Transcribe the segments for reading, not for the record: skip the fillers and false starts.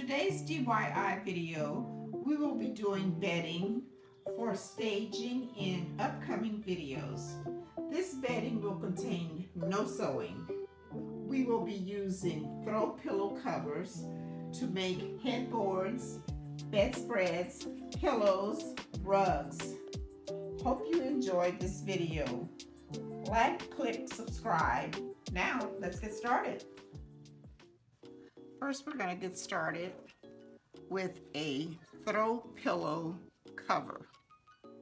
today's DIY video, we will be doing bedding for staging in upcoming videos. This bedding will contain no sewing. We will be using throw pillow covers to make headboards, bedspreads, pillows, rugs. Hope you enjoyed this video. Like, click, subscribe. Now, let's get started. First, we're going to get started with a throw pillow cover.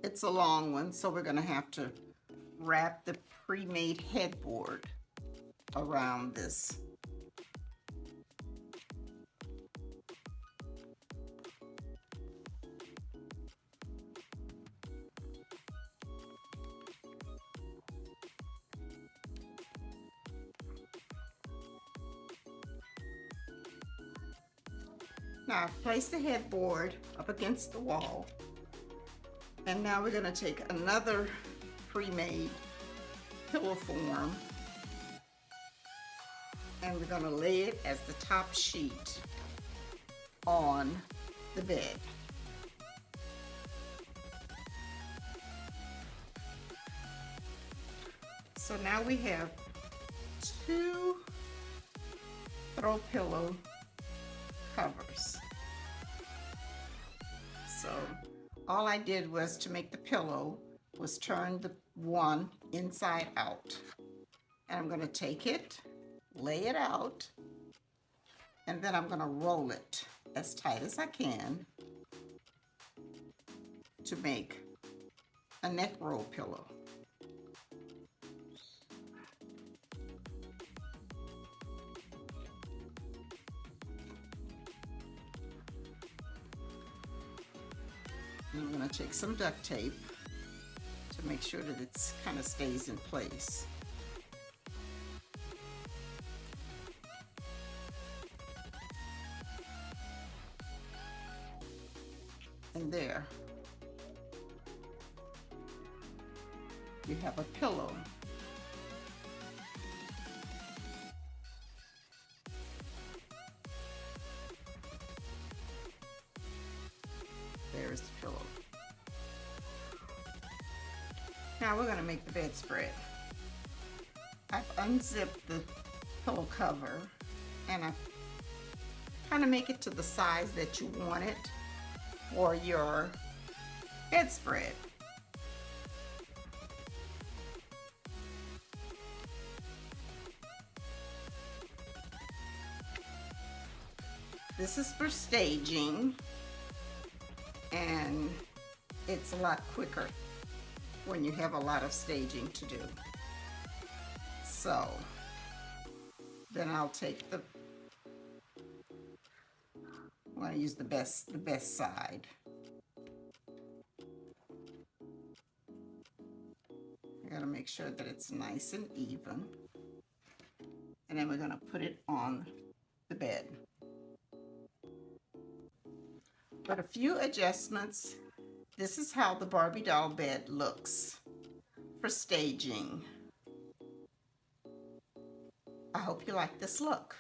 It's a long one, so we're going to have to wrap the pre-made headboard around this. Now I've placed the headboard up against the wall, and now we're going to take another pre-made pillow form and we're going to lay it as the top sheet on the bed. So now we have two throw pillow covers. So all I did was to make the pillow was turn the one inside out. And I'm going to take it, lay it out, and then I'm going to roll it as tight as I can to make a neck roll pillow. I'm going to take some duct tape to make sure that it kind of stays in place. And there, you have a pillow. There's the pillow. Now we're going to make the bedspread. I've unzipped the pillow cover and I kind of make it to the size that you want it for your bedspread. This is for staging, and it's a lot quicker when you have a lot of staging to do. So then I'll take the, I'm going to use the best side. I got to make sure that it's nice and even, and then we're going to put it on the bed. But a few adjustments. This is how the Barbie doll bed looks for staging. I hope you like this look.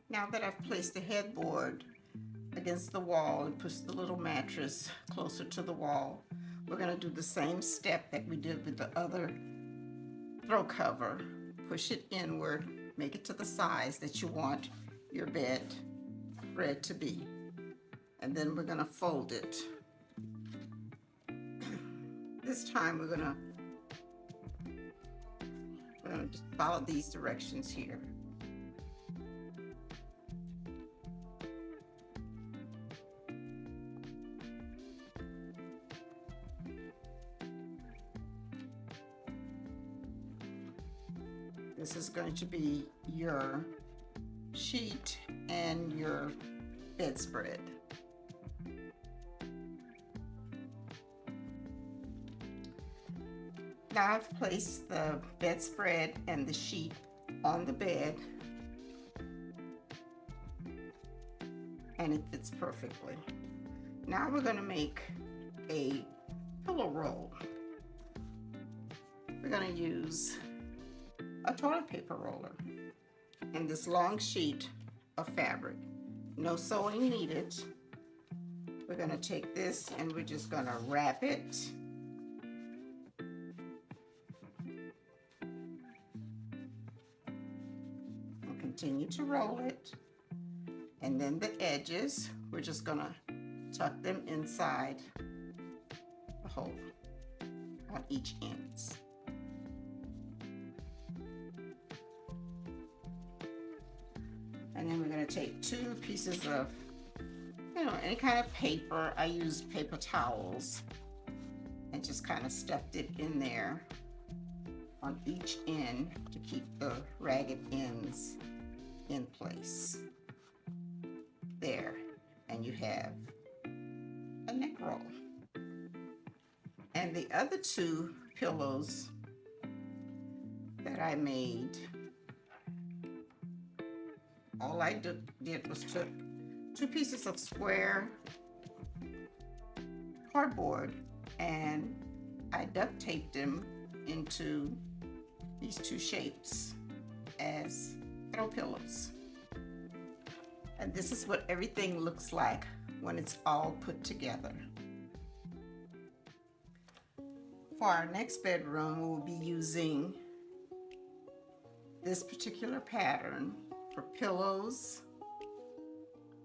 Now that I've placed the headboard against the wall and pushed the little mattress closer to the wall, we're going to do the same step that we did with the other throw cover. Push it inward, make it to the size that you want your bed spread to be. And then we're going to fold it. This time we're going to just follow these directions here. This is going to be your sheet and your bedspread. Now I've placed the bedspread and the sheet on the bed, and it fits perfectly. Now we're going to make a pillow roll. We're going to use a toilet paper roller and this long sheet of fabric. No sewing needed. We're going to take this and we're just going to wrap it. And continue to roll it. And then the edges, we're just going to tuck them inside the hole on each end. And then we're going to take 2 pieces of, any kind of paper. I used paper towels and just kind of stuffed it in there on each end to keep the ragged ends in place. There, and you have a neck roll. And the other 2 pillows that I made, all I did was took 2 pieces of square cardboard and I duct taped them into these 2 shapes as throw pillows. And this is what everything looks like when it's all put together. For our next bedroom, we'll be using this particular pattern for pillows,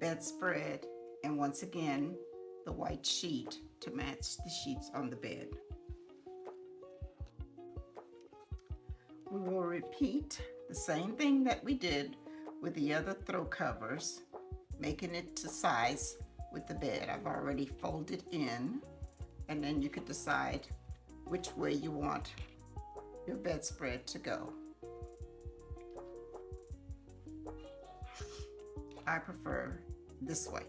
bedspread, and once again, the white sheet to match the sheets on the bed. We will repeat the same thing that we did with the other throw covers, making it to size with the bed. I've already folded in, and then you could decide which way you want your bedspread to go. I prefer this way.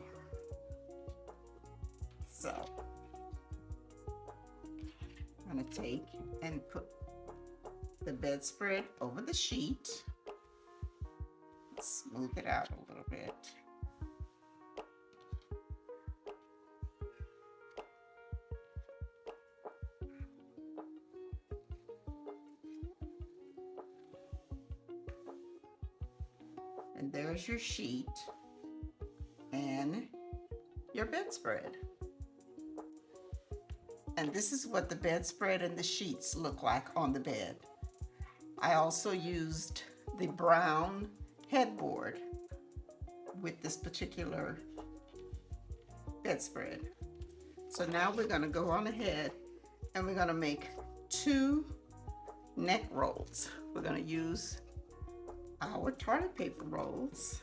So I'm going to take and put the bedspread over the sheet. Smooth it out a little bit. And there's your sheet and your bedspread. And this is what the bedspread and the sheets look like on the bed. I also used the brown headboard with this particular bedspread. So now we're going to go on ahead and we're going to make 2 neck rolls. We're going to use our toilet paper rolls,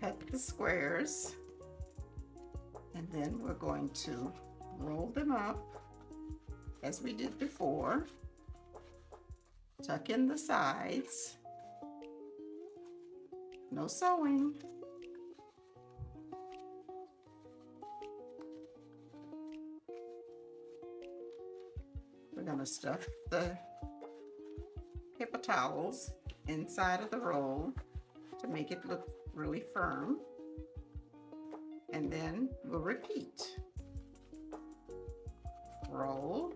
cut the squares, and then we're going to roll them up as we did before. Tuck in the sides. No sewing. We're going to stuff the paper towels inside of the roll to make it look really firm. And then we'll repeat. Roll.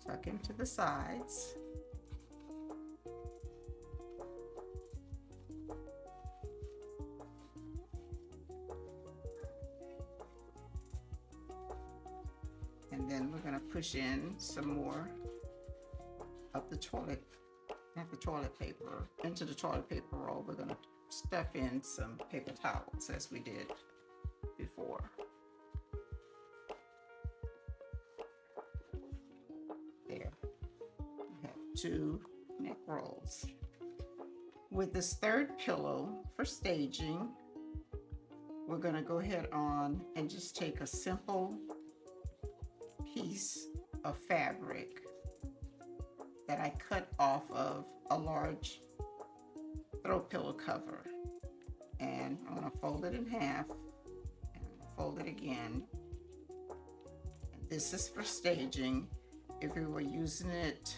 Tuck into the sides. And then we're going to push in some more of the toilet, not the toilet paper, into the toilet paper roll. We're going to stuff in some paper towels as we did before. There. We have 2 neck rolls. With this third pillow for staging, we're going to go ahead on and just take a simple piece of fabric that I cut off of a large throw pillow cover, and I'm going to fold it in half and fold it again. And this is for staging. If we were using it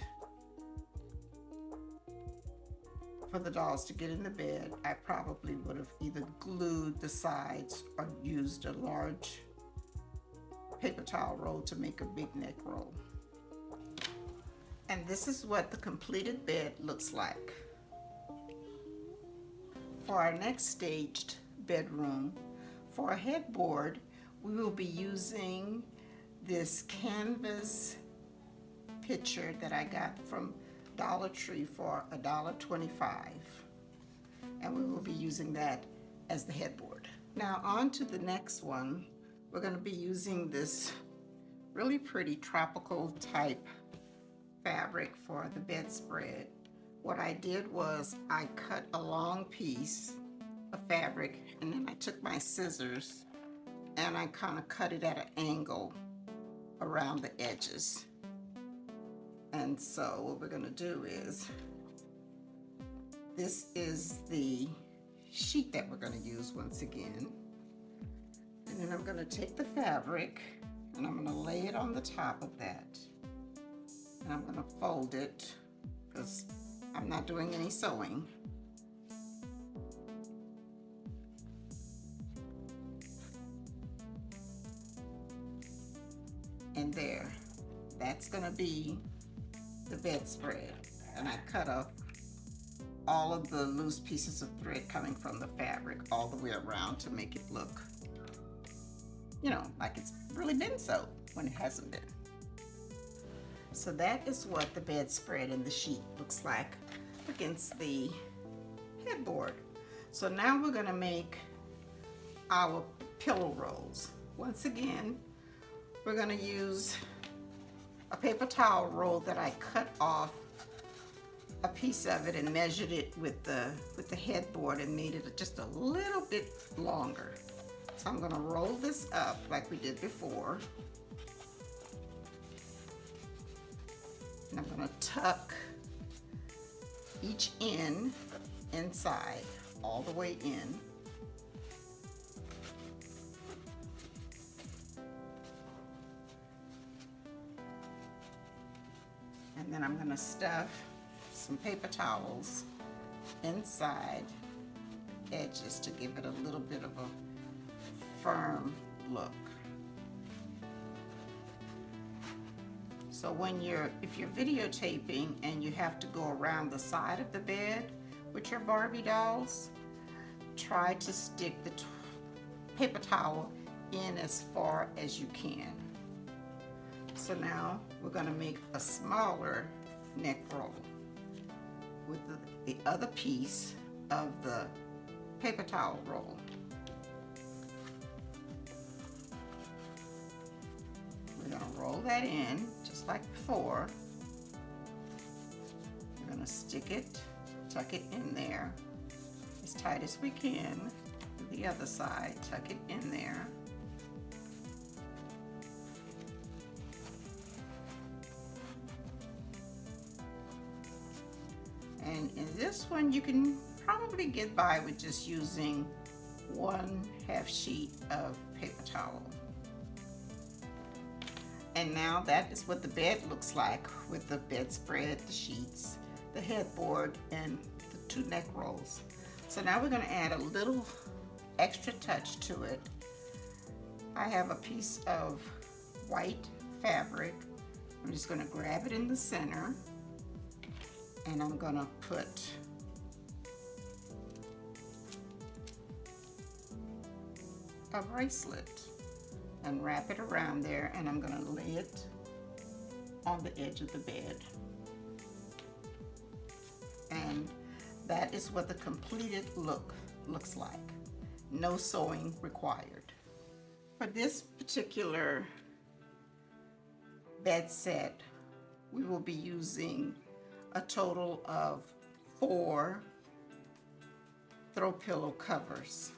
for the dolls to get in the bed, I probably would have either glued the sides or used a large paper towel roll to make a big neck roll. And this is what the completed bed looks like. For our next staged bedroom, for a headboard, we will be using this canvas picture that I got from Dollar Tree for $1.25. And we will be using that as the headboard. Now on to the next one. We're going to be using this really pretty tropical type fabric for the bedspread. What I did was I cut a long piece of fabric and then I took my scissors and I kind of cut it at an angle around the edges. And so what we're going to do is, this is the sheet that we're going to use once again. And then I'm going to take the fabric and I'm going to lay it on the top of that. And I'm going to fold it because I'm not doing any sewing. And there, that's going to be the bedspread. And I cut up all of the loose pieces of thread coming from the fabric all the way around to make it look, you know, like it's really been sewed when it hasn't been. So that is what the bedspread and the sheet looks like against the headboard. So now we're going to make our pillow rolls. Once again, we're going to use a paper towel roll that I cut off a piece of it and measured it with the headboard and made it just a little bit longer. So I'm going to roll this up like we did before. And I'm going to tuck each end inside, all the way in. And then I'm going to stuff some paper towels inside edges to give it a little bit of a firm look. So if you're videotaping and you have to go around the side of the bed with your Barbie dolls, try to stick the paper towel in as far as you can. So now we're going to make a smaller neck roll with the other piece of the paper towel roll. We're going to roll that in just like before. We're going to stick it, tuck it in there as tight as we can. The other side, tuck it in there. And in this one, you can probably get by with just using 1/2 sheet of paper towel. And now that is what the bed looks like with the bedspread, the sheets, the headboard, and the 2 neck rolls. So now we're going to add a little extra touch to it. I have a piece of white fabric. I'm just going to grab it in the center. And I'm going to put a bracelet and wrap it around there, and I'm going to lay it on the edge of the bed. And that is what the completed look looks like. No sewing required. For this particular bed set, we will be using a total of 4 throw pillow covers.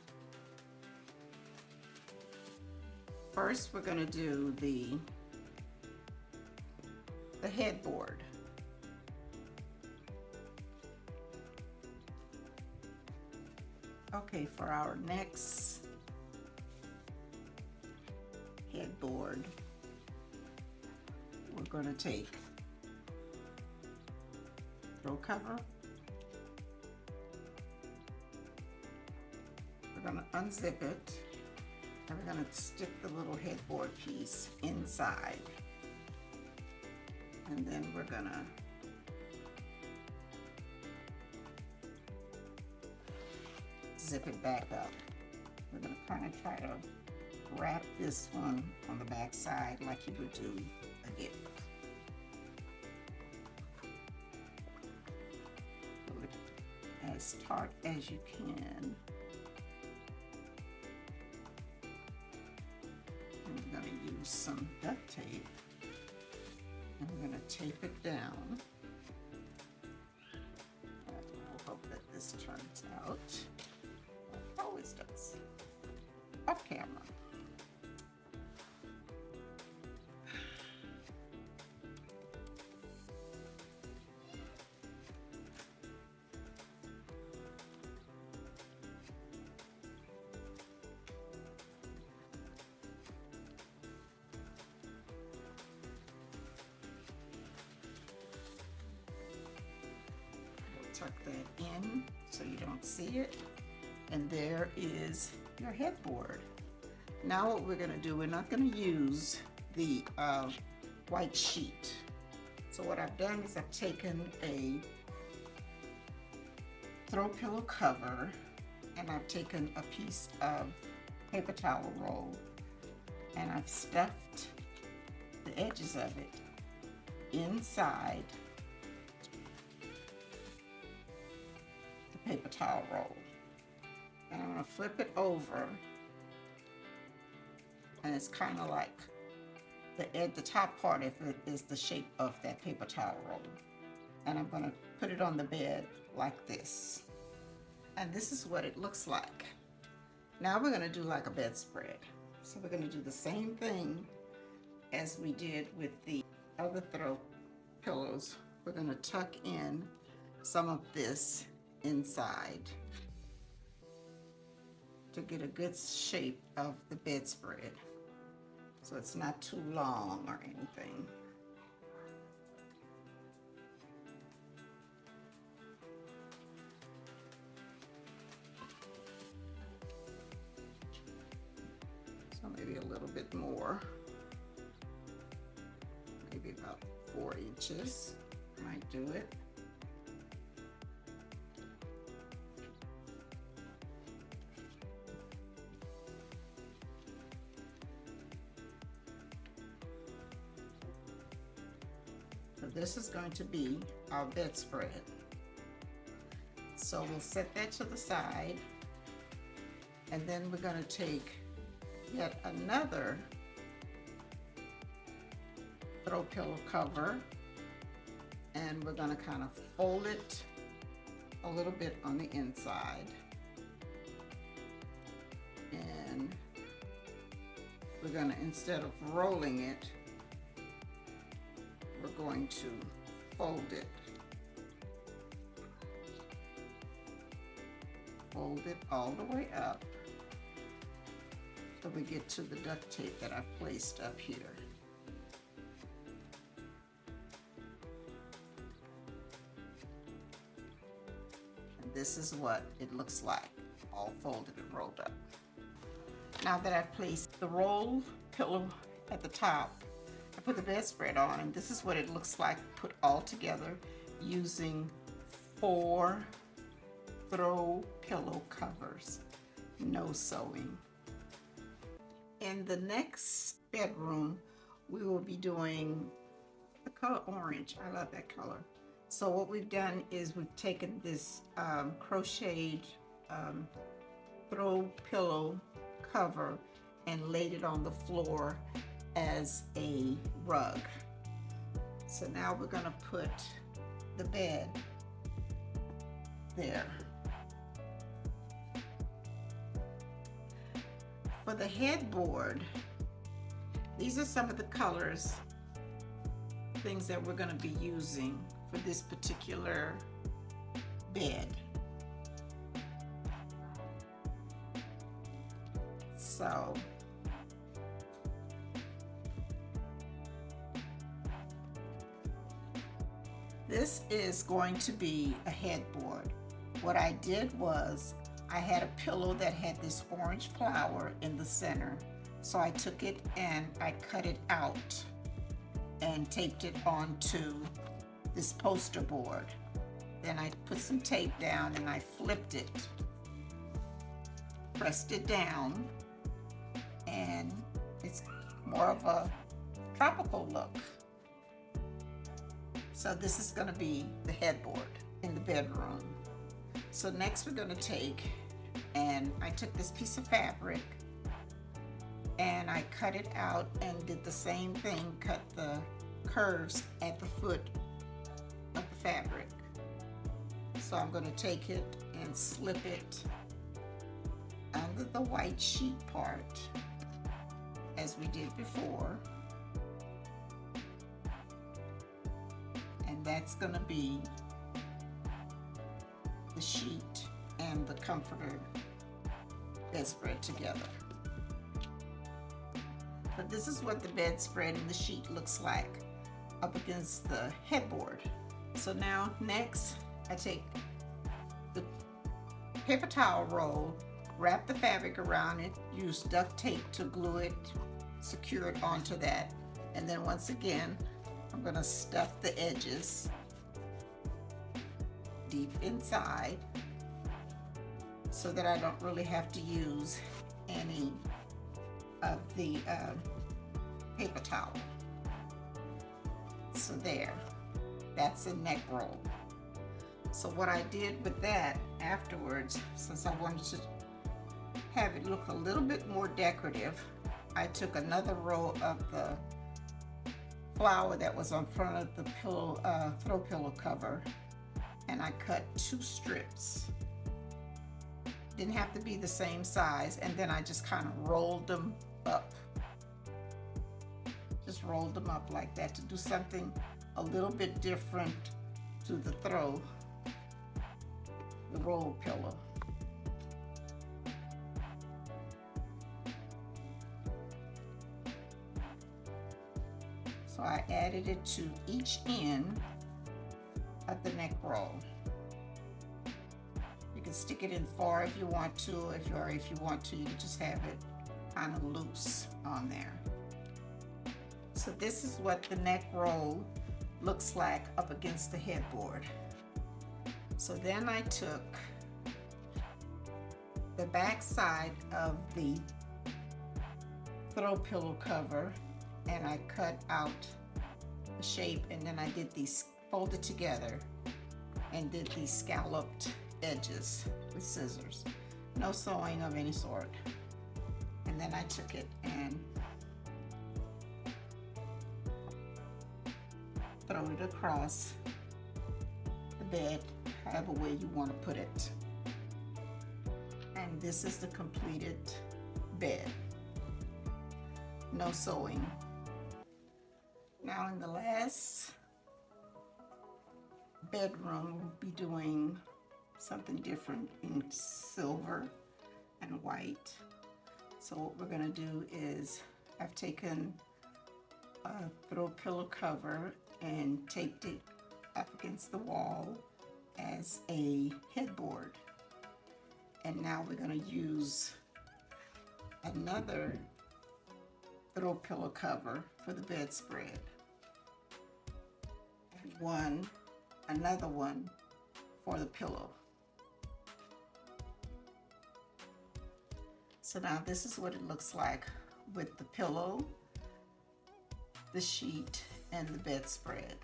First, we're going to do the headboard. Okay, for our next headboard, we're going to take throw cover. We're going to unzip it, and we're going to stick the little headboard piece inside. And then we're going to zip it back up. We're going to kind of try to wrap this one on the back side like you would do a gift. Pull it as taut as you can. And we're going to use some duct tape, and we're going to tape it down. We'll hope that this turns out. It always does. Off camera. Tuck that in so you don't see it. And there is your headboard. Now what we're going to do, we're not going to use the white sheet. So what I've done is I've taken a throw pillow cover and I've taken a piece of paper towel roll and I've stuffed the edges of it inside the paper towel roll. And I'm going to flip it over, and it's kind of like the top part of it is the shape of that paper towel roll. And I'm going to put it on the bed like this. And this is what it looks like. Now we're going to do like a bedspread. So we're going to do the same thing as we did with the other throw pillows. We're going to tuck in some of this inside to get a good shape of the bedspread, so it's not too long or anything. So maybe a little bit more, maybe about 4 inches might do it. This is going to be our bedspread. So we'll set that to the side, and then we're going to take yet another throw pillow cover, and we're going to kind of fold it a little bit on the inside, and we're going to, instead of rolling it, we're going to fold it. Fold it all the way up till we get to the duct tape that I've placed up here. And this is what it looks like, all folded and rolled up. Now that I've placed the roll pillow at the top, I put the bedspread on, and this is what it looks like put all together using 4 throw pillow covers, no sewing. In the next bedroom, we will be doing the color orange. I love that color. So what we've done is we've taken this crocheted throw pillow cover and laid it on the floor as a rug. So now we're going to put the bed there. For the headboard, these are some of the colors, things that we're going to be using for this particular bed. So this is going to be a headboard. What I did was I had a pillow that had this orange flower in the center. So I took it and I cut it out and taped it onto this poster board. Then I put some tape down and I flipped it pressed it down, and it's more of a tropical look. So this is going to be the headboard in the bedroom. So next we're going to take, and I took this piece of fabric and I cut it out and did the same thing, cut the curves at the foot of the fabric. So I'm going to take it and slip it under the white sheet part as we did before. And that's going to be the sheet and the comforter bedspread together. But this is what the bedspread and the sheet looks like up against the headboard. So now next I take the paper towel roll, wrap the fabric around it, use duct tape to glue it, secure it onto that, and then once again I'm going to stuff the edges deep inside so that I don't really have to use any of the paper towel. So there, that's a neck roll. So what I did with that afterwards, since I wanted to have it look a little bit more decorative, I took another roll of the flower that was on front of the pillow, throw pillow cover, and I cut 2 strips. Didn't have to be the same size, and then I just kind of rolled them up. Just rolled them up like that to do something a little bit different to the roll pillow. So I added it to each end of the neck roll. You can stick it in far if you want to, if you want to, you can just have it kind of loose on there. So this is what the neck roll looks like up against the headboard. So then I took the back side of the throw pillow cover and I cut out the shape, and then I did these, folded together and did these scalloped edges with scissors. No sewing of any sort. And then I took it and throw it across the bed, however way you want to put it. And this is the completed bed. No sewing. Now in the last bedroom, we'll be doing something different in silver and white. So what we're going to do is, I've taken a throw pillow cover and taped it up against the wall as a headboard. And now we're going to use another throw pillow cover for the bedspread, and another one for the pillow. So now this is what it looks like with the pillow, the sheet, and the bedspread.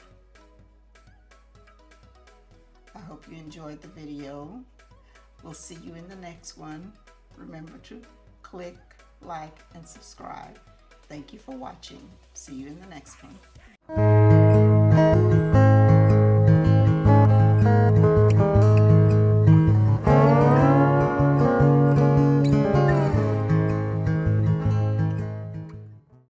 I hope you enjoyed the video. We'll see you in the next one. Remember to click, like, and subscribe. Thank you for watching. See you in the next one.